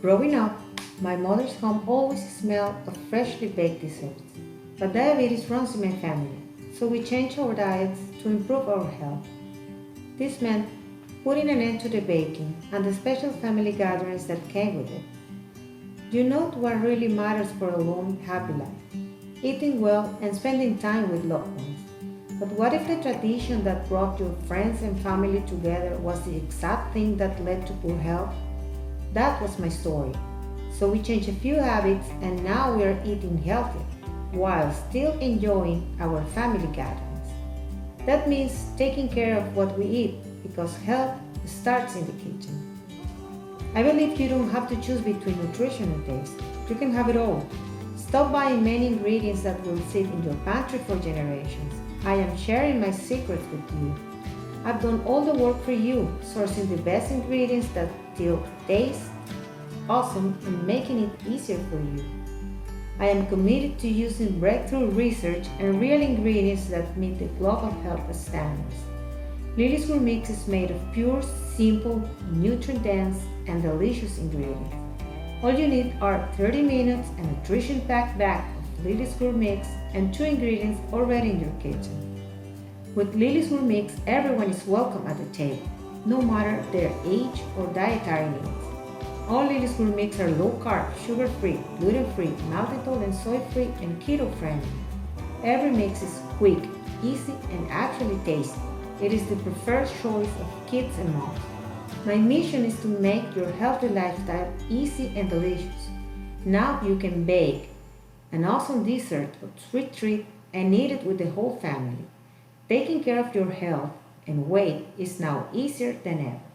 Growing up, my mother's home always smelled of freshly baked desserts. But diabetes runs in my family, so we changed our diets to improve our health. This meant putting an end to the baking and the special family gatherings that came with it. You know what really matters for a long, happy life? Eating well and spending time with loved ones. But what if the tradition that brought your friends and family together was the exact thing that led to poor health? That was my story. So we changed a few habits and now we are eating healthy while still enjoying our family gatherings. That means taking care of what we eat because health starts in the kitchen. I believe you don't have to choose between nutrition and taste. You can have it all. Stop buying many ingredients that will sit in your pantry for generations. I am sharing my secrets with you. I've done all the work for you, sourcing the best ingredients that still taste awesome and making it easier for you. I am committed to using breakthrough research and real ingredients that meet the global health standards. LilisGourmix is made of pure, simple, nutrient-dense, and delicious ingredients. All you need are 30 minutes, a nutrition-packed bag of LilisGourmix, and 2 ingredients already in your kitchen. With LilisGourmix, everyone is welcome at the table, no matter their age or dietary needs. All LilisGourmix are low-carb, sugar-free, gluten-free, maltitol and soy-free, and keto-friendly. Every mix is quick, easy, and actually tasty. It is the preferred choice of kids and moms. My mission is to make your healthy lifestyle easy and delicious. Now you can bake an awesome dessert or sweet treat and eat it with the whole family. Taking care of your health and weight is now easier than ever.